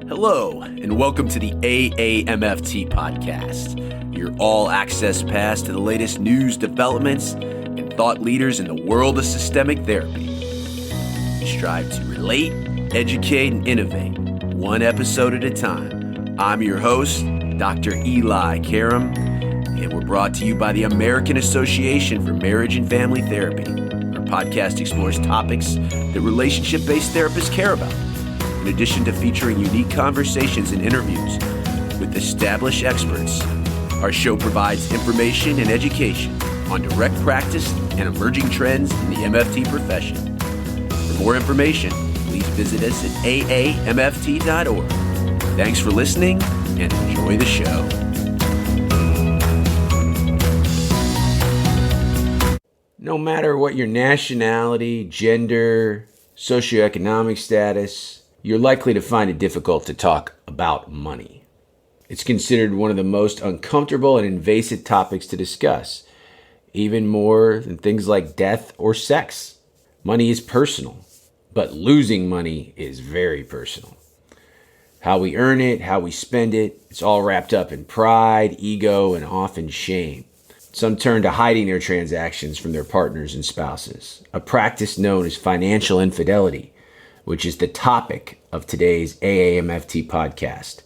Hello, and welcome to the AAMFT podcast, your all-access pass to the latest news, developments, and thought leaders in the world of systemic therapy. We strive to relate, educate, and innovate, one episode at a time. I'm your host, Dr. Eli Karam, and we're brought to you by the American Association for Marriage and Family Therapy. Our podcast explores topics that relationship-based therapists care about. In addition to featuring unique conversations and interviews with established experts, our show provides information and education on direct practice and emerging trends in the MFT profession. For more information, please visit us at aamft.org. Thanks for listening and enjoy the show. No matter what your nationality, gender, socioeconomic status, you're likely to find it difficult to talk about money. It's considered one of the most uncomfortable and invasive topics to discuss, even more than things like death or sex. Money is personal, but losing money is very personal. How we earn it, how we spend it, it's all wrapped up in pride, ego, and often shame. Some turn to hiding their transactions from their partners and spouses, a practice known as financial infidelity, which is the topic of today's AAMFT podcast,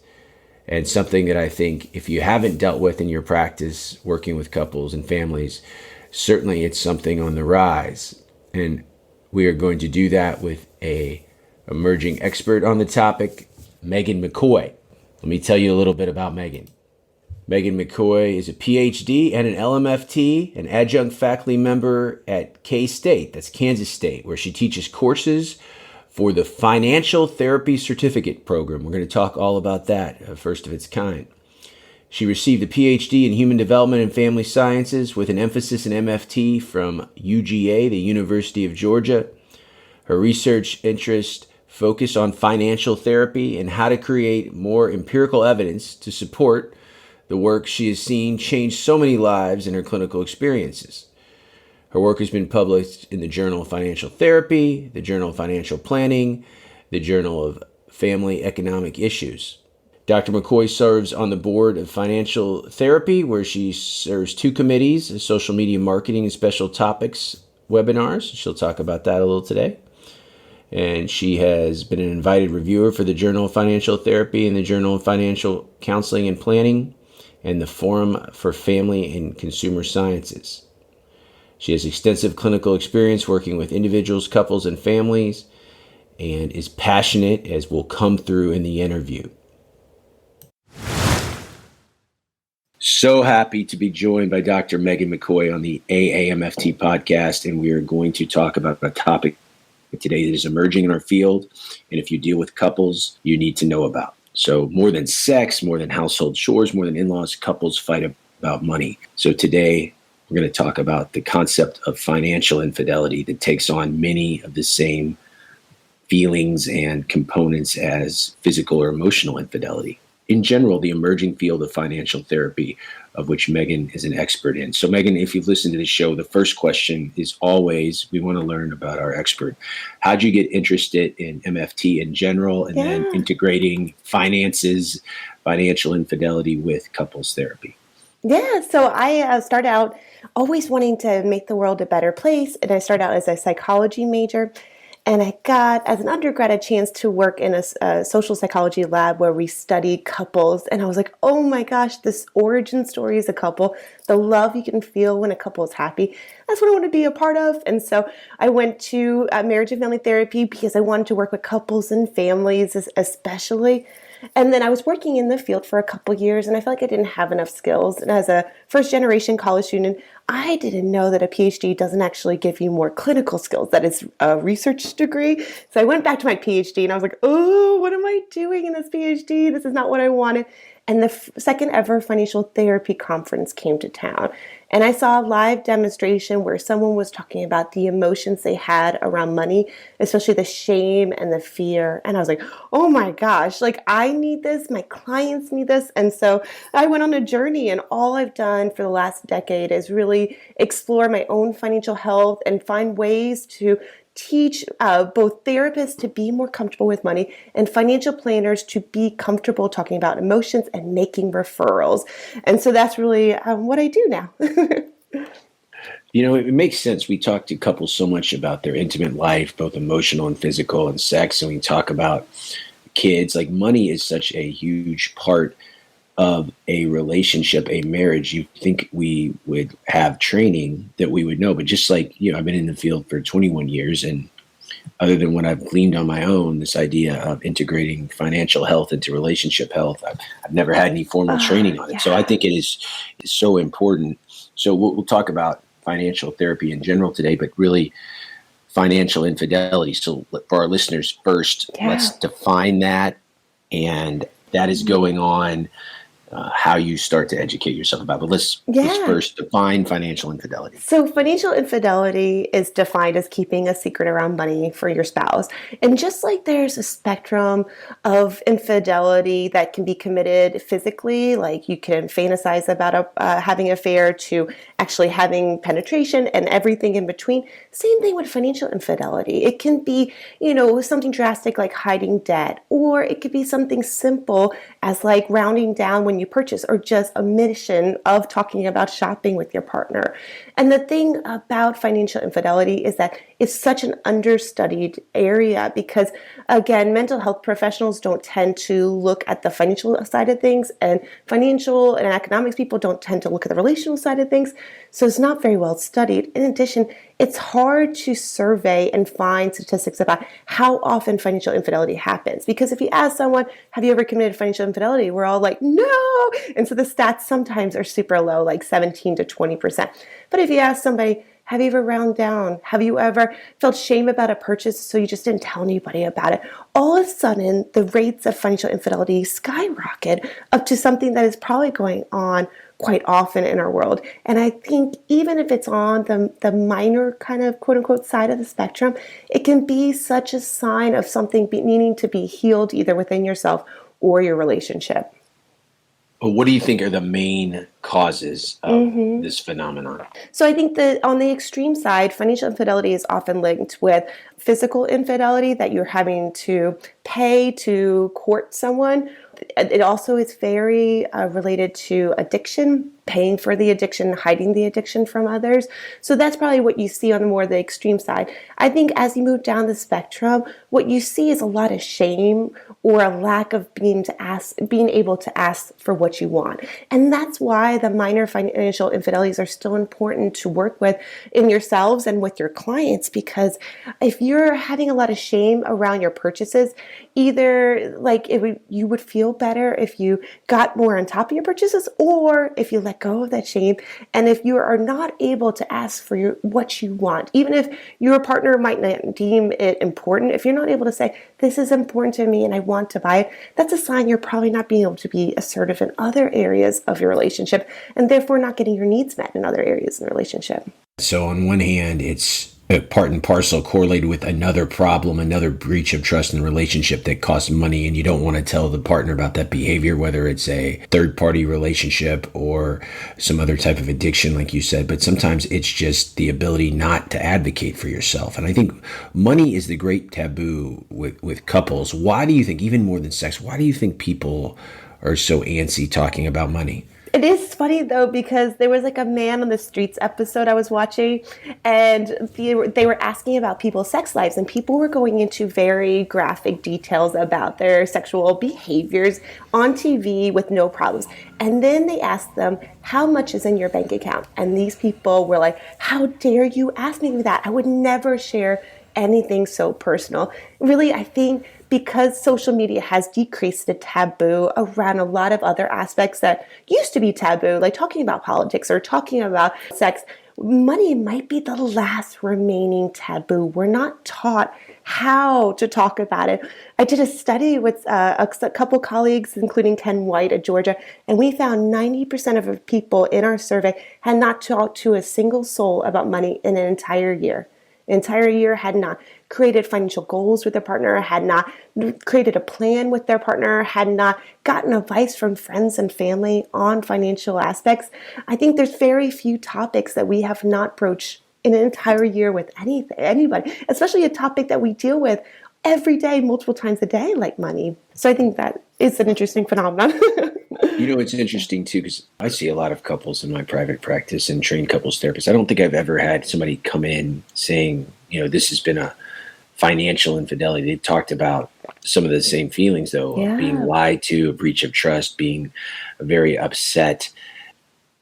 and something that I think if you haven't dealt with in your practice working with couples and families, certainly it's something on the rise. And we are going to do that with an emerging expert on the topic, Megan McCoy. Let me tell you a little bit about Megan. Megan McCoy is a PhD and an LMFT, an adjunct faculty member at K-State, that's Kansas State, where she teaches courses for the Financial Therapy Certificate Program. We're going to talk all about that, first of its kind. She received a PhD in Human Development and Family Sciences with an emphasis in MFT from UGA, the University of Georgia. Her research interests focus on financial therapy and how to create more empirical evidence to support the work she has seen change so many lives in her clinical experiences. Her work has been published in the Journal of Financial Therapy, the Journal of Financial Planning, the Journal of Family Economic Issues. Dr. McCoy serves on the board of Financial Therapy, where she serves two committees, social media marketing and special topics webinars. She'll talk about that a little today. And she has been an invited reviewer for the Journal of Financial Therapy and the Journal of Financial Counseling and Planning and the Forum for Family and Consumer Sciences. She has extensive clinical experience working with individuals, couples, and families, and is passionate, as will come through in the interview. So happy to be joined by Dr. Megan McCoy on the AAMFT podcast, and we are going to talk about a topic today that is emerging in our field, and if you deal with couples, you need to know about. So more than sex, more than household chores, more than in-laws, couples fight about money. So today, we're going to talk about the concept of financial infidelity that takes on many of the same feelings and components as physical or emotional infidelity. In general, the emerging field of financial therapy, of which Megan is an expert in. So Megan, if you've listened to the show, the first question is always, we want to learn about our expert. How'd you get interested in MFT in general, and then integrating finances, financial infidelity with couples therapy? Yeah, so I started out always wanting to make the world a better place, and I started out as a psychology major, and I got, as an undergrad, a chance to work in a social psychology lab where we studied couples, and I was like, oh my gosh, this origin story is a couple, the love you can feel when a couple is happy, that's what I want to be a part of. And so I went to marriage and family therapy because I wanted to work with couples and families especially. And then I was working in the field for a couple years, and I felt like I didn't have enough skills. And as a first-generation college student, I didn't know that a PhD doesn't actually give you more clinical skills. That is a research degree. So I went back to my PhD, and I was like, oh, what am I doing in this PhD? This is not what I wanted. And the second ever financial therapy conference came to town. And I saw a live demonstration where someone was talking about the emotions they had around money, especially the shame and the fear. And I was like, oh my gosh, like I need this, my clients need this. And so I went on a journey, and all I've done for the last decade is really really explore my own financial health and find ways to teach both therapists to be more comfortable with money and financial planners to be comfortable talking about emotions and making referrals. And so that's really what I do now. It makes sense. We talk to couples so much about their intimate life, both emotional and physical, and sex, and we talk about kids. Like, money is such a huge part of a relationship, a marriage. You think we would have training that we would know, but just like, I've been in the field for 21 years, and other than what I've gleaned on my own, this idea of integrating financial health into relationship health, I've never had any formal training on it. Yeah. So I think it is so important. So we'll talk about financial therapy in general today, but really financial infidelity. So for our listeners first, let's define that. And that is going on, how you start to educate yourself about. But let's first define financial infidelity. So financial infidelity is defined as keeping a secret around money for your spouse. And just like there's a spectrum of infidelity that can be committed physically, like you can fantasize about having an affair, to actually having penetration and everything in between. Same thing with financial infidelity. It can be, something drastic like hiding debt, or it could be something simple as like rounding down when you purchase, or just omission of talking about shopping with your partner. And the thing about financial infidelity is that it's such an understudied area because, again, mental health professionals don't tend to look at the financial side of things, and financial and economics people don't tend to look at the relational side of things. So it's not very well studied. In addition, it's hard to survey and find statistics about how often financial infidelity happens. Because if you ask someone, have you ever committed financial infidelity? We're all like, no. And so the stats sometimes are super low, like 17 to 20%. But if you ask somebody, have you ever round down? Have you ever felt shame about a purchase so you just didn't tell anybody about it? All of a sudden, the rates of financial infidelity skyrocket up to something that is probably going on quite often in our world. And I think even if it's on the minor kind of quote unquote side of the spectrum, it can be such a sign of something needing to be healed either within yourself or your relationship. What do you think are the main causes of this phenomenon? So I think that on the extreme side, financial infidelity is often linked with physical infidelity, that you're having to pay to court someone. It also is very related to addiction, paying for the addiction, hiding the addiction from others. So that's probably what you see on the extreme side. I think as you move down the spectrum, what you see is a lot of shame or a lack of being able to ask for what you want. And that's why the minor financial infidelities are still important to work with in yourselves and with your clients, because if you're having a lot of shame around your purchases, either like you would feel better if you got more on top of your purchases, or if you let go of that shame, and if you are not able to ask for what you want, even if your partner might not deem it important, if you're not able to say, this is important to me and I want to buy it, that's a sign you're probably not being able to be assertive in other areas of your relationship, and therefore not getting your needs met in other areas in the relationship. So on one hand, it's part and parcel correlated with another problem, another breach of trust in the relationship that costs money, and you don't want to tell the partner about that behavior, whether it's a third-party relationship or some other type of addiction, like you said. But sometimes it's just the ability not to advocate for yourself. And I think money is the great taboo with couples. Why do you think, even more than sex, why do you think people are so antsy talking about money? It is funny, though, because there was like a Man on the Streets episode I was watching, and they were asking about people's sex lives, and people were going into very graphic details about their sexual behaviors on TV with no problems. And then they asked them, how much is in your bank account? And these people were like, how dare you ask me that? I would never share anything so personal. Really, I think because social media has decreased the taboo around a lot of other aspects that used to be taboo, like talking about politics or talking about sex, money might be the last remaining taboo. We're not taught how to talk about it. I did a study with a couple colleagues, including Ken White at Georgia, and we found 90% of the people in our survey had not talked to a single soul about money in an entire year. entire year, had not created financial goals with their partner, had not created a plan with their partner, had not gotten advice from friends and family on financial aspects. I think there's very few topics that we have not broached in an entire year with anybody, especially a topic that we deal with every day, multiple times a day, like money. So I think that is an interesting phenomenon. It's interesting too, because I see a lot of couples in my private practice and train couples therapists. I don't think I've ever had somebody come in saying, this has been a financial infidelity. They talked about some of the same feelings, though, of being lied to, a breach of trust, being very upset.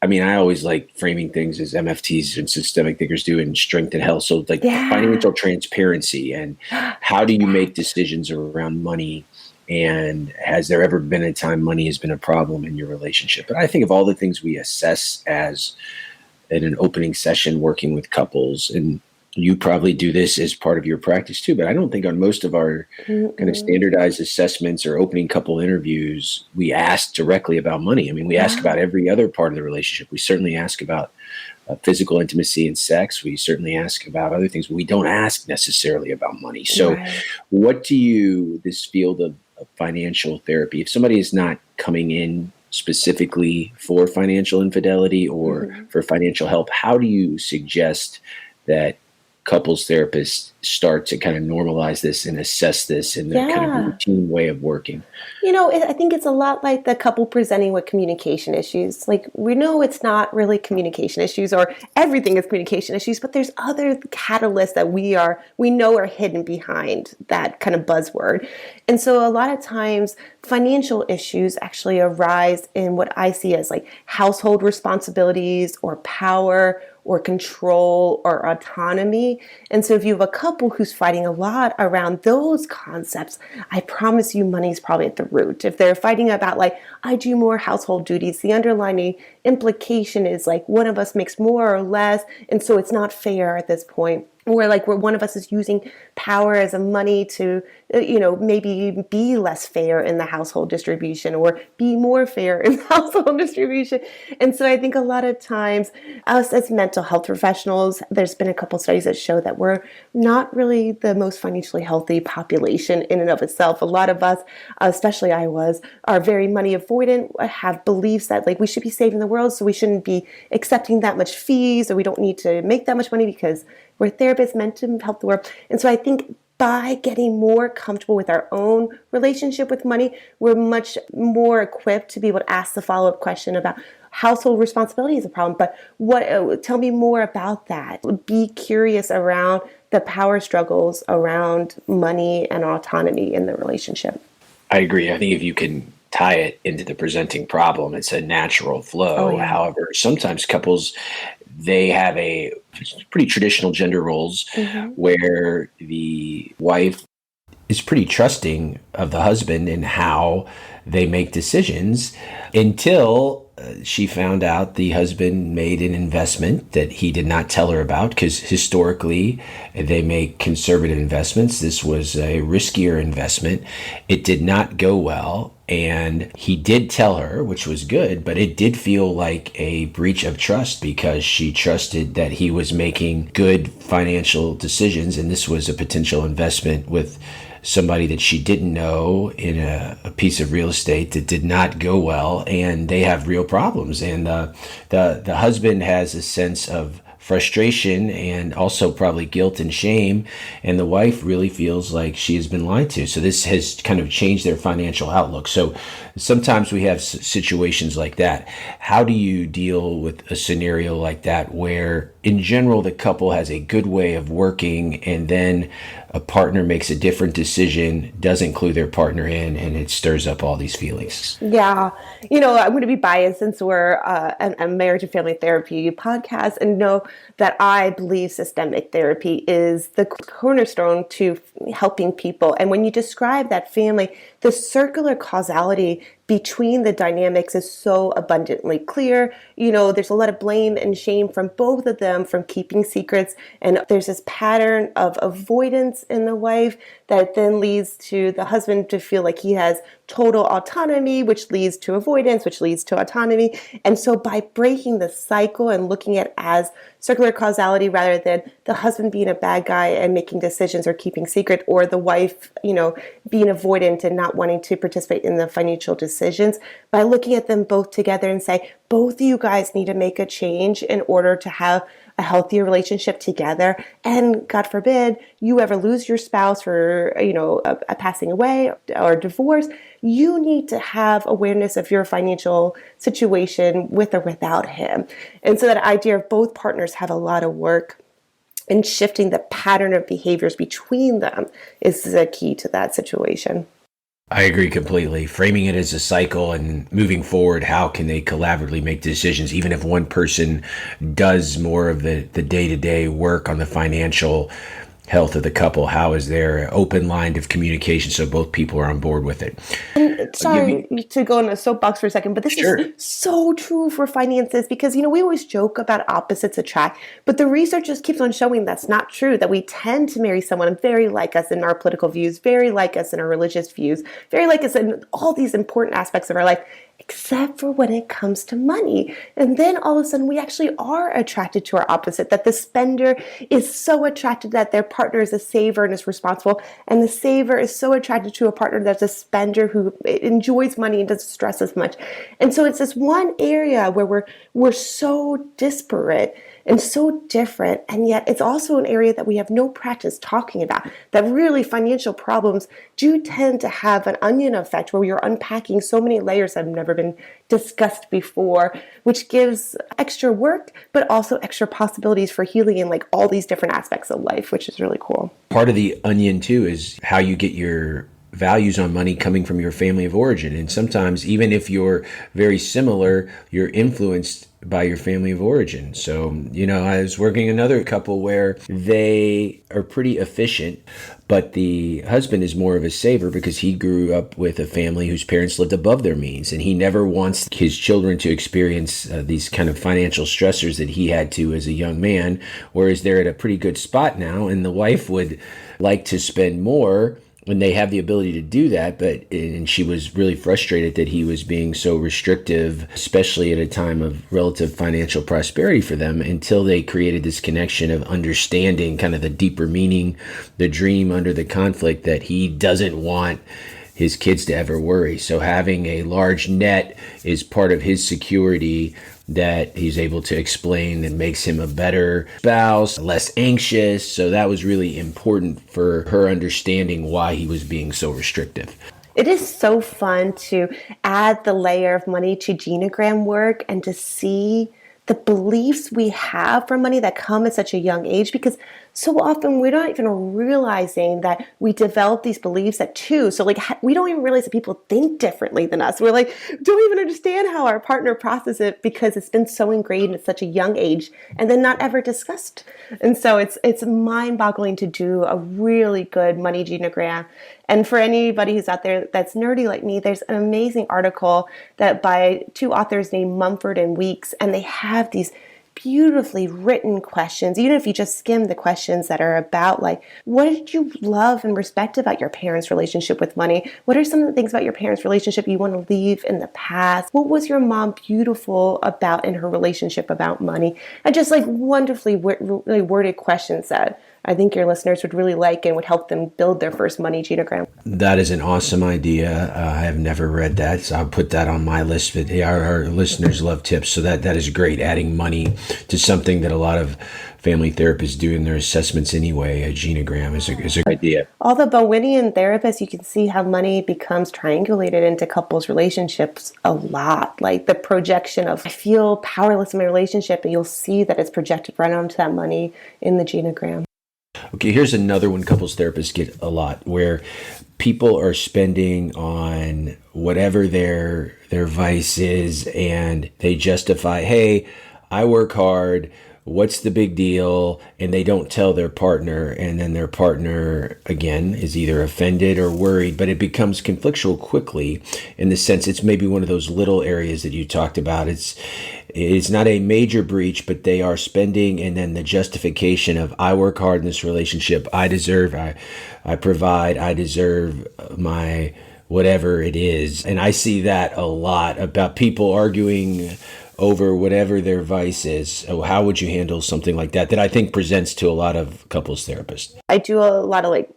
I mean, I always like framing things as MFTs and systemic thinkers do in strength and health. So like financial transparency, and how do you make decisions around money? And has there ever been a time money has been a problem in your relationship? But I think of all the things we assess as in an opening session working with couples, and you probably do this as part of your practice too, but I don't think on most of our kind of standardized assessments or opening couple interviews, we ask directly about money. I mean, we ask about every other part of the relationship. We certainly ask about physical intimacy and sex. We certainly ask about other things, but we don't ask necessarily about money. So what do this field of financial therapy, if somebody is not coming in specifically for financial infidelity or for financial help, how do you suggest that couples therapists start to kind of normalize this and assess this in their kind of routine way of working? I think it's a lot like the couple presenting with communication issues. Like, we know it's not really communication issues, or everything is communication issues, but there's other catalysts that we know are hidden behind that kind of buzzword. And so a lot of times financial issues actually arise in what I see as like household responsibilities or power or control or autonomy. And so if you have a couple who's fighting a lot around those concepts, I promise you money's probably at the root. If they're fighting about like, I do more household duties, the underlying implication is like one of us makes more or less, and so it's not fair at this point. Where one of us is using power as a money to, maybe be less fair in the household distribution or be more fair in the household distribution. And so I think a lot of times us as mental health professionals, there's been a couple studies that show that we're not really the most financially healthy population in and of itself. A lot of us, especially I are very money avoidant, have beliefs that like we should be saving the world, so we shouldn't be accepting that much fees, or we don't need to make that much money because we're therapists meant to help the world. And so I think by getting more comfortable with our own relationship with money, we're much more equipped to be able to ask the follow-up question about household responsibility is a problem. But tell me more about that. Be curious around the power struggles around money and autonomy in the relationship. I agree. I think if you can tie it into the presenting problem, it's a natural flow. However, sometimes couples, they have a pretty traditional gender roles where the wife is pretty trusting of the husband in how they make decisions until she found out the husband made an investment that he did not tell her about, because historically they make conservative investments. This was a riskier investment. It did not go well. And he did tell her, which was good, but it did feel like a breach of trust because she trusted that he was making good financial decisions. And this was a potential investment with somebody that she didn't know in a piece of real estate that did not go well, and they have real problems. And the husband has a sense of frustration and also probably guilt and shame, and the wife really feels like she has been lied to. So this has kind of changed their financial outlook. So sometimes we have situations like that. How do you deal with a scenario like that where in general the couple has a good way of working, and then a partner makes a different decision, doesn't include their partner in, and it stirs up all these feelings? Yeah. I'm going to be biased since we're a marriage and family therapy podcast, and know that I believe systemic therapy is the cornerstone to helping people. And when you describe that family, the circular causality between the dynamics is so abundantly clear. There's a lot of blame and shame from both of them from keeping secrets. And there's this pattern of avoidance in the wife that then leads to the husband to feel like he has total autonomy, which leads to avoidance, which leads to autonomy. And so by breaking the cycle and looking at it as circular causality rather than the husband being a bad guy and making decisions or keeping secret, or the wife, being avoidant and not wanting to participate in the financial decisions, by looking at them both together and say, both of you guys need to make a change in order to have a healthier relationship together. And God forbid you ever lose your spouse for, a passing away or divorce, you need to have awareness of your financial situation with or without him. And so that idea of both partners have a lot of work, and shifting the pattern of behaviors between them is the key to that situation. I agree completely. Framing it as a cycle and moving forward, how can they collaboratively make decisions, even if one person does more of the day-to-day work on the financial health of the couple? How is there an open line of communication so both people are on board with it? And sorry to go on a soapbox for a second, but this Sure. is so true for finances because, we always joke about opposites attract, but the research just keeps on showing that's not true, that we tend to marry someone very like us in our political views, very like us in our religious views, very like us in all these important aspects of our life, except for when it comes to money. And then all of a sudden we actually are attracted to our opposite, that the spender is so attracted that their partner is a saver and is responsible, and the saver is so attracted to a partner that's a spender who enjoys money and doesn't stress as much. And so it's this one area where we're so disparate and so different, and yet it's also an area that we have no practice talking about, that really financial problems do tend to have an onion effect where we are unpacking so many layers that have never been discussed before, which gives extra work, but also extra possibilities for healing in like all these different aspects of life, which is really cool. Part of the onion too is how you get your values on money coming from your family of origin. And sometimes even if you're very similar, you're influenced by your family of origin. So, I was working another couple where they are pretty efficient, but the husband is more of a saver because he grew up with a family whose parents lived above their means, and he never wants his children to experience these kind of financial stressors that he had to as a young man, whereas they're at a pretty good spot now, and the wife would like to spend more when they have the ability to do that, and she was really frustrated that he was being so restrictive, especially at a time of relative financial prosperity for them, until they created this connection of understanding kind of the deeper meaning, the dream under the conflict, that he doesn't want his kids to ever worry. So having a large net is part of his security that he's able to explain, and makes him a better spouse, less anxious. So that was really important for her understanding why he was being so restrictive. It is so fun to add the layer of money to genogram work and to see the beliefs we have for money that come at such a young age, because so often we're not even realizing that we develop these beliefs at 2. So we don't even realize that people think differently than us. We're don't even understand how our partner processes it because it's been so ingrained at such a young age and then not ever discussed. And so it's mind-boggling to do a really good money genogram. And for anybody who's out there that's nerdy like me, there's an amazing article that by 2 authors named Mumford and Weeks, and they have these beautifully written questions, even if you just skim the questions that are about what did you love and respect about your parents' relationship with money? What are some of the things about your parents' relationship you want to leave in the past? What was your mom beautiful about in her relationship about money? And just wonderfully really worded questions that I think your listeners would really like and would help them build their first money genogram. That is an awesome idea. I have never read that, so I'll put that on my list. But our listeners love tips, so that is great. Adding money to something that a lot of family therapists do in their assessments anyway, a genogram is a good idea. All the Bowenian therapists, you can see how money becomes triangulated into couples' relationships a lot. Like the projection of, I feel powerless in my relationship, and you'll see that it's projected right onto that money in the genogram. Okay, here's another one couples therapists get a lot, where people are spending on whatever their vice is, and they justify, hey, I work hard, what's the big deal? And they don't tell their partner, and then their partner, again, is either offended or worried, but it becomes conflictual quickly, in the sense it's maybe one of those little areas that you talked about. It's not a major breach, but they are spending, and then the justification of, I work hard in this relationship, I deserve, I provide, I deserve my whatever it is. And I see that a lot about people arguing over whatever their vice is. So how would you handle something like that I think presents to a lot of couples therapists? I do a lot of like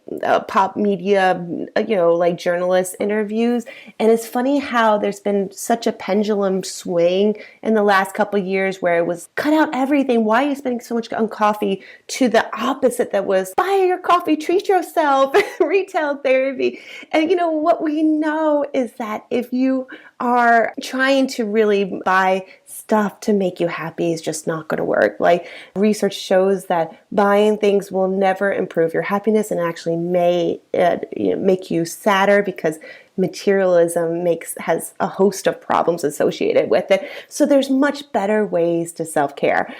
pop media, like journalist interviews. And it's funny how there's been such a pendulum swing in the last couple of years where it was cut out everything. Why are you spending so much on coffee? To the opposite that was buy your coffee, treat yourself, retail therapy. And what we know is that if you are trying to really buy stuff to make you happy is just not going to work. Like research shows that buying things will never improve your happiness and actually may make you sadder because materialism has a host of problems associated with it. So there's much better ways to self-care.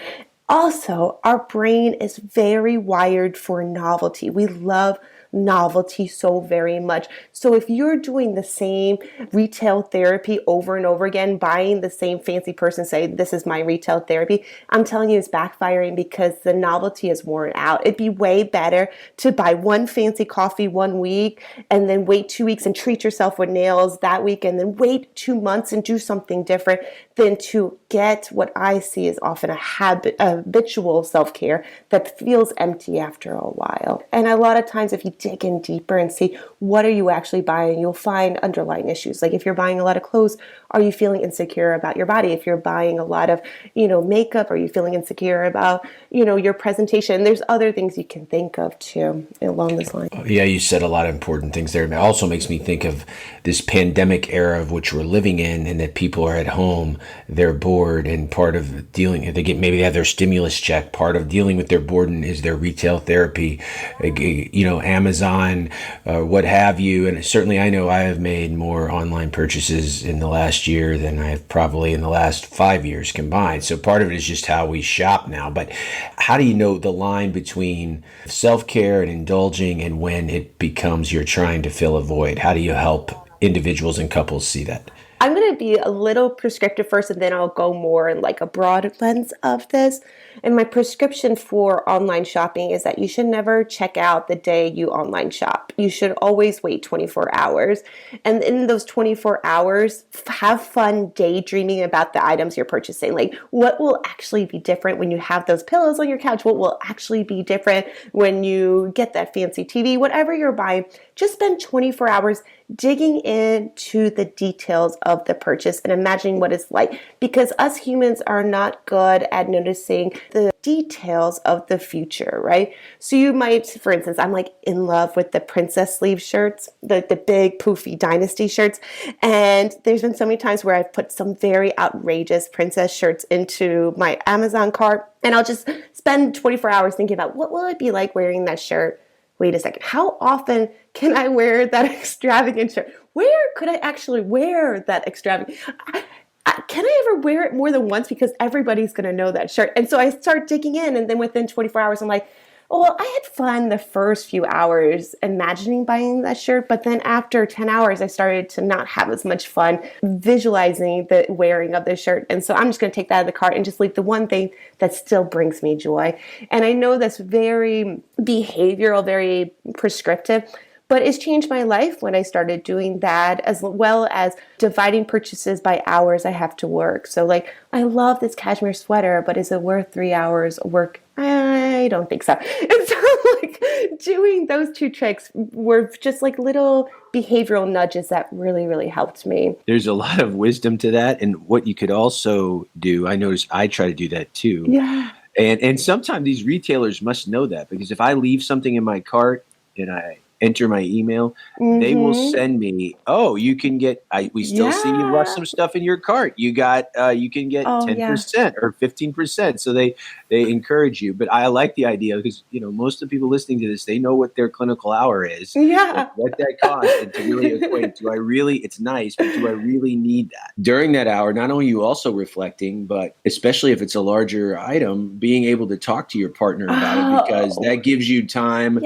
Also, our brain is very wired for novelty. We love novelty so very much. So if you're doing the same retail therapy over and over again, buying the same fancy person, say, this is my retail therapy, I'm telling you it's backfiring because the novelty is worn out. It'd be way better to buy one fancy coffee one week and then wait 2 weeks and treat yourself with nails that week and then wait 2 months and do something different than to get what I see is often a habitual self-care that feels empty after a while. And a lot of times if you dig in deeper and see what are you actually buying, you'll find underlying issues. Like if you're buying a lot of clothes, are you feeling insecure about your body? If you're buying a lot of, makeup, are you feeling insecure about, your presentation? There's other things you can think of too along this line. Yeah, you said a lot of important things there. It also makes me think of this pandemic era of which we're living in, and that people are at home, they're bored, and part of dealing, maybe they have their stimulus check. Part of dealing with their boredom is their retail therapy, Amazon, what have you. And certainly I know I have made more online purchases in the last year than I've probably in the last 5 years combined. So part of it is just how we shop now. But how do you know the line between self-care and indulging and when it becomes you're trying to fill a void? How do you help individuals and couples see that? I'm going to be a little prescriptive first, and then I'll go more in like a broad lens of this. And my prescription for online shopping is that you should never check out the day you online shop. You should always wait 24 hours. And in those 24 hours, have fun daydreaming about the items you're purchasing. Like what will actually be different when you have those pillows on your couch? What will actually be different when you get that fancy TV? Whatever you're buying, just spend 24 hours digging into the details of the purchase and imagining what it's like, because us humans are not good at noticing the details of the future, right? So you might, for instance, I'm like in love with the princess sleeve shirts, the big poofy dynasty shirts. And there's been so many times where I've put some very outrageous princess shirts into my Amazon cart, and I'll just spend 24 hours thinking about what will it be like wearing that shirt. Wait a second, how often can I wear that extravagant shirt? Where could I actually wear that extravagant? Can I ever wear it more than once? Because everybody's going to know that shirt. And so I start digging in, and then within 24 hours, I'm like, oh, well, I had fun the first few hours imagining buying that shirt, but then after 10 hours, I started to not have as much fun visualizing the wearing of the shirt. And so I'm just going to take that out of the cart and just leave the one thing that still brings me joy. And I know that's very behavioral, very prescriptive, but it's changed my life when I started doing that, as well as dividing purchases by hours I have to work. So like, I love this cashmere sweater, but is it worth 3 hours of work? I don't think so. And so like doing those two tricks were just like little behavioral nudges that really, really helped me. There's a lot of wisdom to that. And what you could also do, I notice I try to do that too. Yeah. And sometimes these retailers must know that, because if I leave something in my cart and I enter my email, they will send me, oh, you can get, we still see you left some stuff in your cart. You got, you can get 10% or 15%. So they encourage you. But I like the idea because, most of the people listening to this, they know what their clinical hour is, what that costs, and to really equate, it's nice, but do I really need that? During that hour, not only are you also reflecting, but especially if it's a larger item, being able to talk to your partner about it, because that gives you time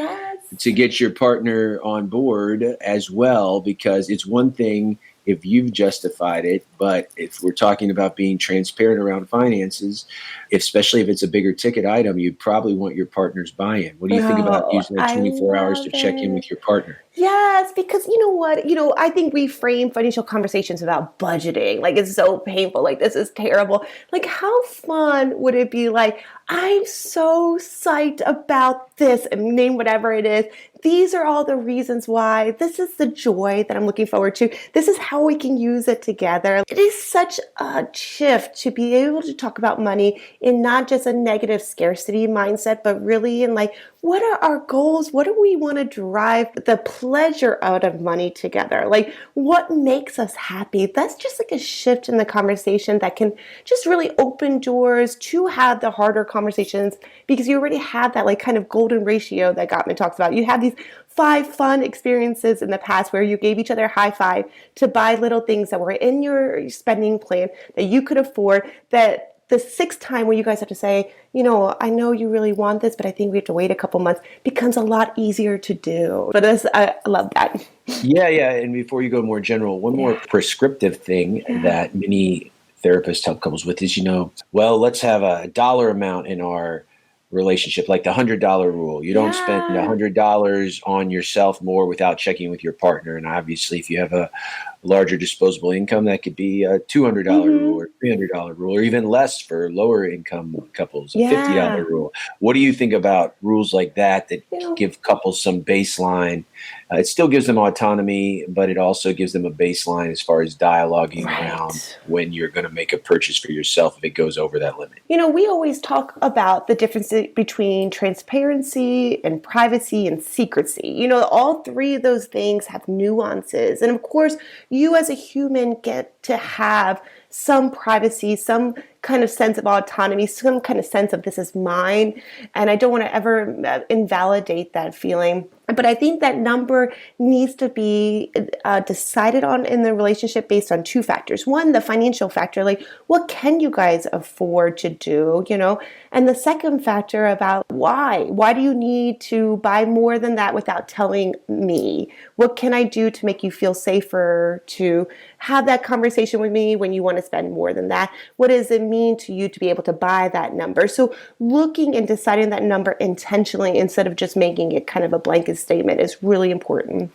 to get your partner on board as well, because it's one thing if you've justified it, but if we're talking about being transparent around finances, especially if it's a bigger ticket item, you probably want your partner's buy-in. What do you think about Oh, using that I 24 hours to love check in it. with your partner? Yes, because you know what? I think we frame financial conversations about budgeting. Like it's so painful. Like this is terrible. Like how fun would it be like, I'm so psyched about this and name whatever it is. These are all the reasons why. This is the joy that I'm looking forward to. This is how we can use it together. It is such a shift to be able to talk about money in not just a negative scarcity mindset, but really in like, what are our goals? What do we want to drive the pleasure out of money together? Like, what makes us happy? That's just like a shift in the conversation that can just really open doors to have the harder conversations because you already have that like kind of golden ratio that Gottman talks about. You have these 5 fun experiences in the past where you gave each other a high five to buy little things that were in your spending plan that you could afford, that the 6th time where you guys have to say, I know you really want this, but I think we have to wait a couple months, becomes a lot easier to do. But I love that. Yeah. And before you go more general, one more prescriptive thing that many therapists help couples with is, let's have a dollar amount in our relationship, like the $100 rule. You don't spend $100 on yourself more without checking with your partner. And obviously, if you have a larger disposable income, that could be a $200 rule or $300 rule, or even less for lower income couples, a $50 rule. What do you think about rules like that give couples some baseline? It still gives them autonomy, but it also gives them a baseline as far as dialoguing around when you're going to make a purchase for yourself if it goes over that limit. We always talk about the difference between transparency and privacy and secrecy. All 3 of those things have nuances. And of course, you as a human get to have some privacy, some kind of sense of autonomy, some kind of sense of this is mine. And I don't want to ever invalidate that feeling. But I think that number needs to be decided on in the relationship based on 2 factors. One, the financial factor, like what can you guys afford to do, And the second factor about why. Why do you need to buy more than that without telling me? What can I do to make you feel safer to have that conversation with me when you want to spend more than that? What does it mean to you to be able to buy that number? So looking and deciding that number intentionally instead of just making it kind of a blanket statement is really important.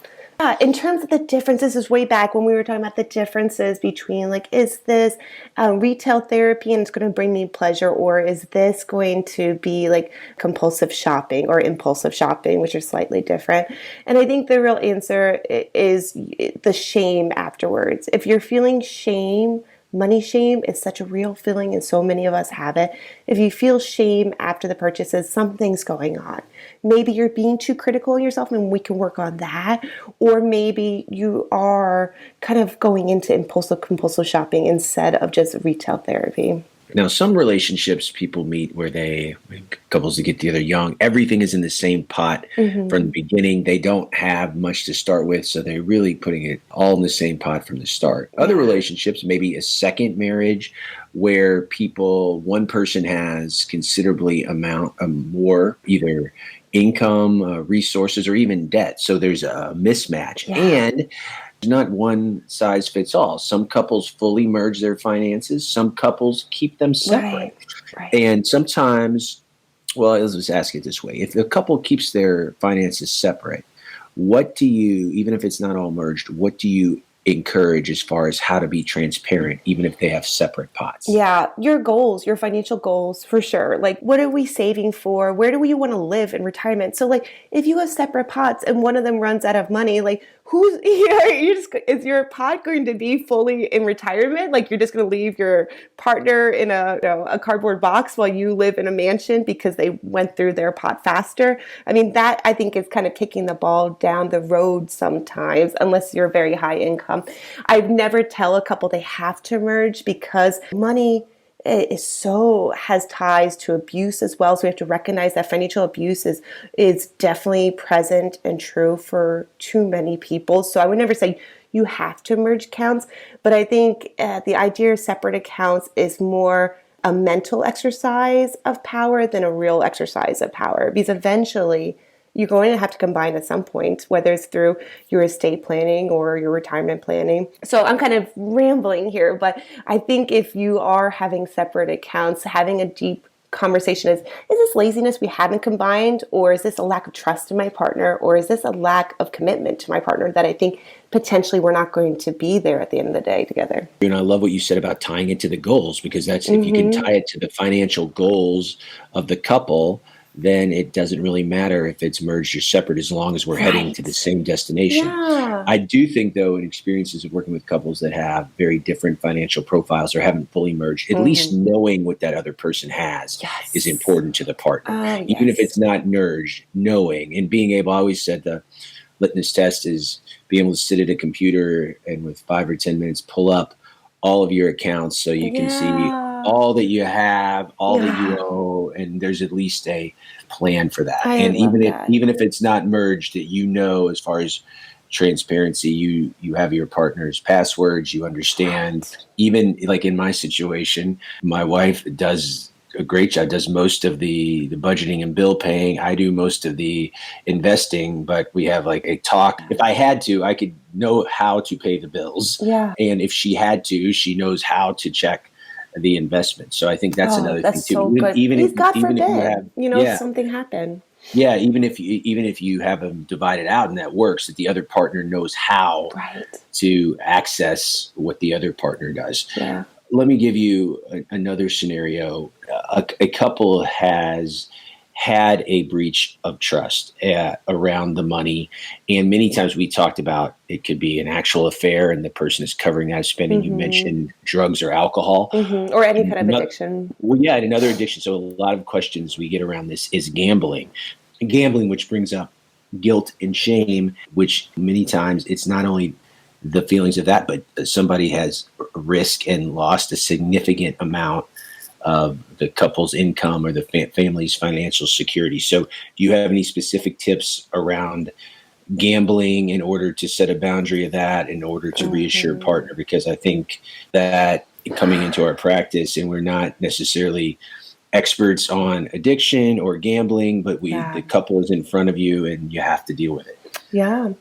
In terms of the differences, is way back when we were talking about the differences between like, is this retail therapy and it's going to bring me pleasure, or is this going to be like compulsive shopping or impulsive shopping, which are slightly different? And I think the real answer is the shame afterwards. If you're feeling shame, money shame is such a real feeling and so many of us have it. If you feel shame after the purchases, something's going on. Maybe you're being too critical of yourself and we can work on that. Or maybe you are kind of going into impulsive compulsive shopping instead of just retail therapy. Now, some relationships people meet where couples that get together young, everything is in the same pot from the beginning. They don't have much to start with, so they're really putting it all in the same pot from the start. Other relationships, maybe a second marriage, where one person has considerably more either income, resources, or even debt. So there's a mismatch. And not one size fits all. Some couples fully merge their finances. Some couples keep them separate. Right. And sometimes, let's just ask it this way. If a couple keeps their finances separate, what do you, even if it's not all merged, what do you encourage as far as how to be transparent, even if they have separate pots? Yeah, your goals, your financial goals, for sure. Like, what are we saving for? Where do we want to live in retirement? So, like, if you have separate pots and one of them runs out of money, like, is your pot going to be fully in retirement? Like, you're just going to leave your partner in a cardboard box while you live in a mansion because they went through their pot faster? I mean, that I think is kind of kicking the ball down the road sometimes, unless you're very high income. I've never tell a couple they have to merge because money has ties to abuse as well. So we have to recognize that financial abuse is definitely present and true for too many people. So I would never say you have to merge accounts, but I think the idea of separate accounts is more a mental exercise of power than a real exercise of power, because eventually you're going to have to combine at some point, whether it's through your estate planning or your retirement planning. So I'm kind of rambling here, but I think if you are having separate accounts, having a deep conversation is this laziness we haven't combined, or is this a lack of trust in my partner, or is this a lack of commitment to my partner that I think potentially we're not going to be there at the end of the day together. And I love what you said about tying it to the goals, because that's if you can tie it to the financial goals of the couple, then it doesn't really matter if it's merged or separate as long as we're heading to the same destination. Yeah. I do think, though, in experiences of working with couples that have very different financial profiles or haven't fully merged, at least knowing what that other person has is important to the partner. Even if it's not merged, knowing and being able, I always said the litmus test is being able to sit at a computer and with 5 or 10 minutes pull up all of your accounts so you can see all that you have, all that you owe, and there's at least a plan for that. And even if it's not merged, that as far as transparency, you have your partner's passwords, you understand. Even like in my situation, my wife does a great job, does most of the budgeting and bill paying. I do most of the investing, but we have like a talk. If I had to, I could know how to pay the bills. Yeah. And if she had to, she knows how to check the investment. So I think that's another thing too. So good. Even if you have, something happened. Yeah, even if you have them divided out and that works, that the other partner knows how to access what the other partner does. Yeah. Let me give you another scenario. A couple has had a breach of trust around the money. And many times we talked about it could be an actual affair and the person is covering that spending. You mentioned drugs or alcohol. Or any kind of addiction. Well, yeah, and another addiction. So a lot of questions we get around this is gambling. And gambling, which brings up guilt and shame, which many times it's not only the feelings of that, but somebody has risked and lost a significant amount of the couple's income or the family's financial security. So do you have any specific tips around gambling in order to set a boundary of that, in order to reassure partner? Because I think that coming into our practice, and we're not necessarily experts on addiction or gambling, but the couple is in front of you and you have to deal with it. Yeah.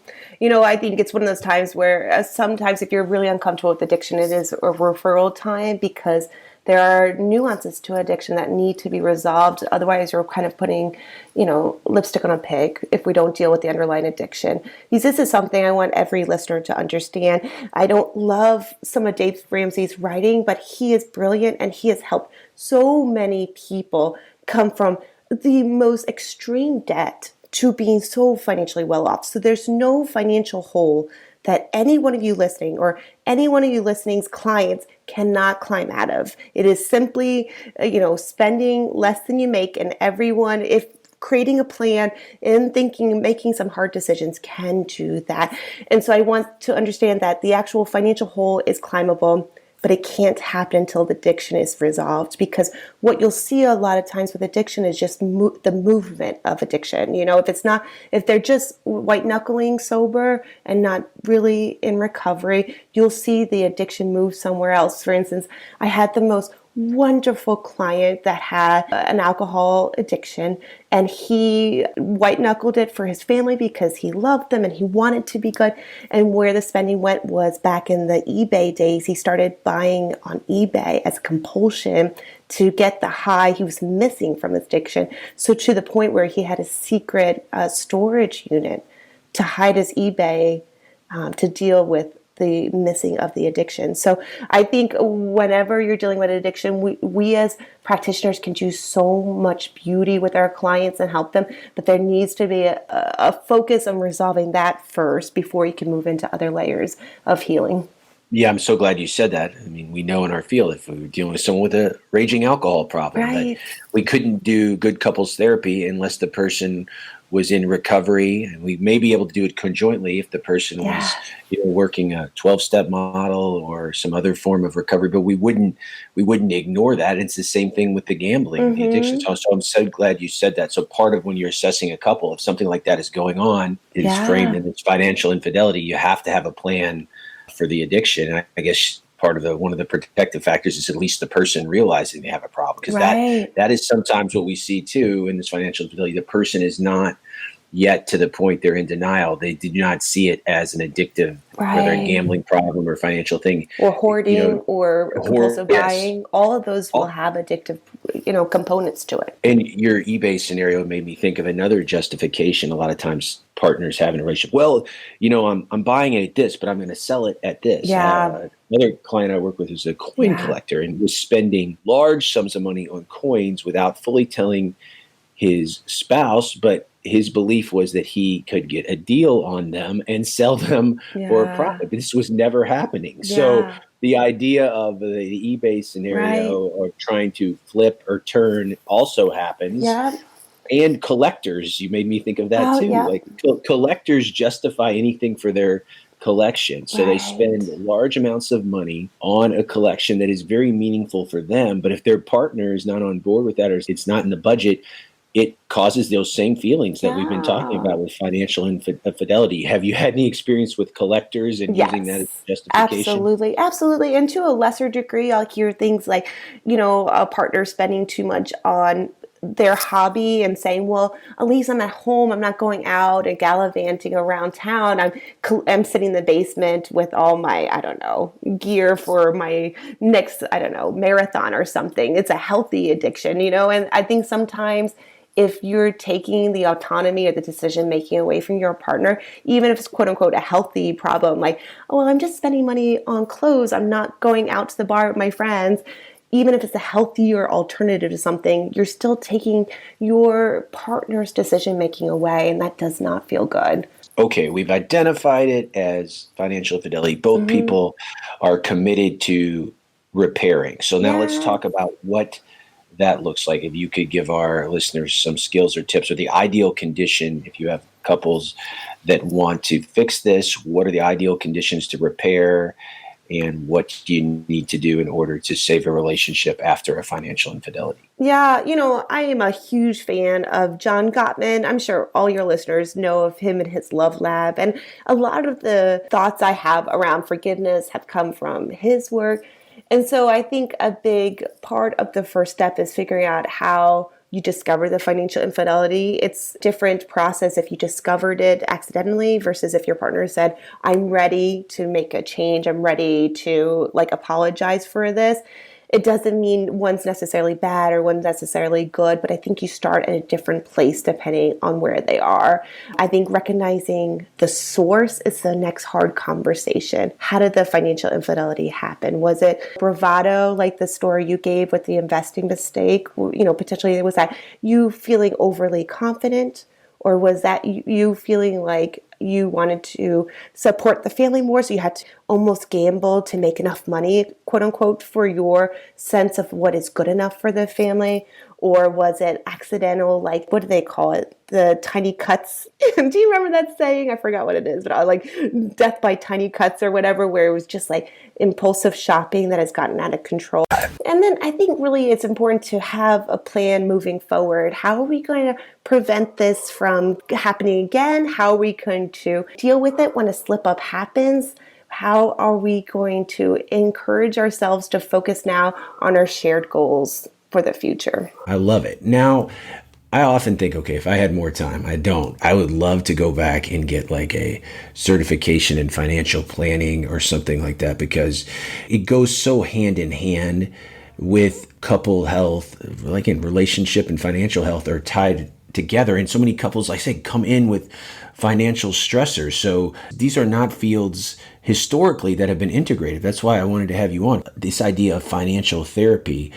I think it's one of those times where sometimes if you're really uncomfortable with addiction, it is a referral time, because there are nuances to addiction that need to be resolved. Otherwise, you're kind of putting, lipstick on a pig if we don't deal with the underlying addiction. Because this is something I want every listener to understand. I don't love some of Dave Ramsey's writing, but he is brilliant and he has helped so many people come from the most extreme debt to being so financially well off. So there's no financial hole that any one of you listening or any one of you listening's clients cannot climb out of. It is simply, spending less than you make, and everyone, if creating a plan and making some hard decisions can do that. And so I want to understand that the actual financial hole is climbable, but it can't happen until the addiction is resolved, because what you'll see a lot of times with addiction is just the movement of addiction. If they're just white knuckling sober and not really in recovery, you'll see the addiction move somewhere else. For instance, I had the most wonderful client that had an alcohol addiction, and he white knuckled it for his family because he loved them and he wanted to be good. And where the spending went was back in the eBay days. He started buying on eBay as compulsion to get the high he was missing from his addiction. So to the point where he had a secret storage unit to hide his eBay to deal with the missing of the addiction. So I think whenever you're dealing with addiction, we as practitioners can do so much beauty with our clients and help them, but there needs to be a focus on resolving that first before you can move into other layers of healing. Yeah, I'm so glad you said that. I mean, we know in our field, if we were dealing with someone with a raging alcohol problem, that we couldn't do good couples therapy unless the person was in recovery, and we may be able to do it conjointly if the person was working a 12-step model or some other form of recovery, but we wouldn't ignore that. It's the same thing with the gambling, the addiction. So I'm so glad you said that. So part of when you're assessing a couple, if something like that is going on, is framed in its financial infidelity, you have to have a plan for the addiction. I guess part of one of the protective factors is at least the person realizing they have a problem, because that is sometimes what we see too in this financial infidelity. The person is not yet to the point they're in denial. They do not see it as an addictive, whether a Right. gambling problem or financial thing. Or hoarding or compulsive Yes. buying. All of those will All- have addictive, components to it. And your eBay scenario made me think of another justification. A lot of times partners have in a relationship. Well, I'm buying it at this, but I'm going to sell it at this. Yeah. Another client I work with is a coin Yeah. collector and was spending large sums of money on coins without fully telling his spouse, but his belief was that he could get a deal on them and sell them for a Yeah. profit. But this was never happening. So Yeah. the idea of the eBay scenario or trying to flip or turn also happens. Yeah. And collectors, you made me think of that Oh, too. yeah. Like collectors justify anything for their collection. So they Right. spend large amounts of money on a collection that is very meaningful for them. But if their partner is not on board with that or it's not in the budget, it causes those same feelings that we've been talking Yeah. about with financial infidelity. Have you had any experience with collectors and using that as justification? Absolutely. Absolutely. And to a lesser degree, I'll hear things like, a partner spending too much on their hobby and saying, well, at least I'm at home. I'm not going out and gallivanting around town. I'm sitting in the basement with all my, gear for my next, marathon or something. It's a healthy addiction, and I think sometimes if you're taking the autonomy or the decision making away from your partner, even if it's quote unquote a healthy problem, like, oh, well, I'm just spending money on clothes. I'm not going out to the bar with my friends. Even if it's a healthier alternative to something, you're still taking your partner's decision making away, and that does not feel good. Okay, we've identified it as financial infidelity. Both people are committed to repairing. So now let's talk about what that looks like. If you could give our listeners some skills or tips or the ideal condition, if you have couples that want to fix this, what are the ideal conditions to repair? And what do you need to do in order to save a relationship after a financial infidelity? Yeah, I am a huge fan of John Gottman. I'm sure all your listeners know of him and his Love Lab. And a lot of the thoughts I have around forgiveness have come from his work. And so I think a big part of the first step is figuring out how you discover the financial infidelity. It's a different process if you discovered it accidentally versus if your partner said, I'm ready to make a change. I'm ready to apologize for this. It doesn't mean one's necessarily bad or one's necessarily good, but I think you start at a different place depending on where they are. I think recognizing the source is the next hard conversation. How did the financial infidelity happen? Was it bravado, like the story you gave with the investing mistake? Potentially was that you feeling overly confident? Or was that you feeling like you wanted to support the family more, so you had to almost gamble to make enough money, quote unquote, for your sense of what is good enough for the family? Or was it accidental, like, what do they call it? The tiny cuts. Do you remember that saying? I forgot what it is, but I like death by tiny cuts or whatever, where it was just like impulsive shopping that has gotten out of control. And then I think really it's important to have a plan moving forward. How are we going to prevent this from happening again? How are we going to deal with it when a slip up happens? How are we going to encourage ourselves to focus now on our shared goals for the future? I love it. Now, I often think, okay, if I had more time, I don't. I would love to go back and get like a certification in financial planning or something like that, because it goes so hand in hand with couple health, like in relationship and financial health are tied together. And so many couples, like I say, come in with financial stressors. So these are not fields historically that have been integrated. That's why I wanted to have you on. This idea of financial therapy,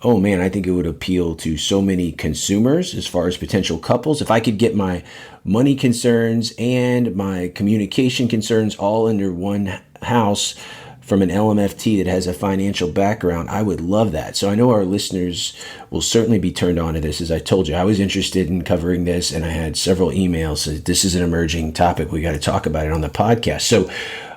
oh man, I think it would appeal to so many consumers as far as potential couples. If I could get my money concerns and my communication concerns all under one house from an LMFT that has a financial background, I would love that. So I know our listeners will certainly be turned on to this. As I told you, I was interested in covering this and I had several emails. So this is an emerging topic. We got to talk about it on the podcast. So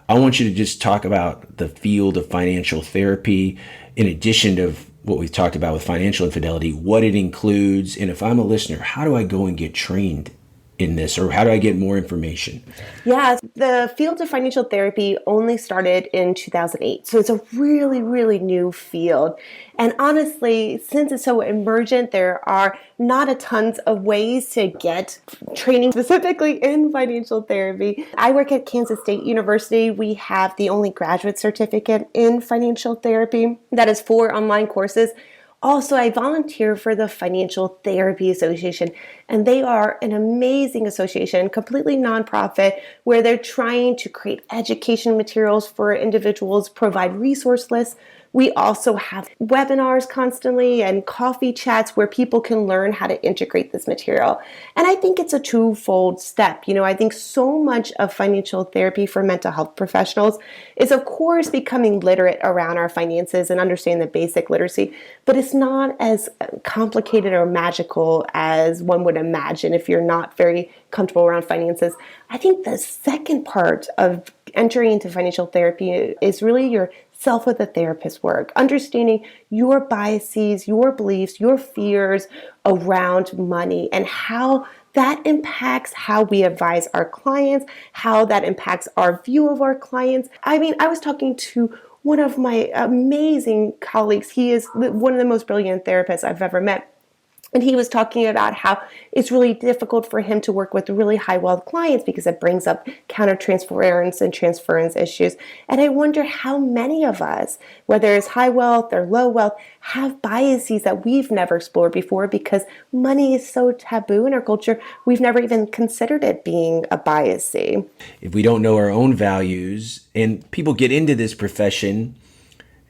I want you to just talk about the field of financial therapy in addition to what we've talked about with financial infidelity, what it includes. And if I'm a listener, how do I go and get trained in this, or how do I get more information? Yeah, the field of financial therapy only started in 2008. So it's a really, really new field. And honestly, since it's so emergent, there are not a tons of ways to get training specifically in financial therapy. I work at Kansas State University. We have the only graduate certificate in financial therapy. That is 4 online courses. Also, I volunteer for the Financial Therapy Association, and they are an amazing association, completely nonprofit, where they're trying to create education materials for individuals, provide resource lists. We also have webinars constantly and coffee chats where people can learn how to integrate this material. And I think it's a twofold step. I think so much of financial therapy for mental health professionals is, of course, becoming literate around our finances and understanding the basic literacy, but it's not as complicated or magical as one would imagine if you're not very comfortable around finances. I think the second part of entering into financial therapy is really your self with a therapist work, understanding your biases, your beliefs, your fears around money, and how that impacts how we advise our clients, how that impacts our view of our clients. I was talking to one of my amazing colleagues. He is one of the most brilliant therapists I've ever met. And he was talking about how it's really difficult for him to work with really high wealth clients because it brings up countertransference and transference issues. And I wonder how many of us, whether it's high wealth or low wealth, have biases that we've never explored before because money is so taboo in our culture. We've never even considered it being a bias. If we don't know our own values, and people get into this profession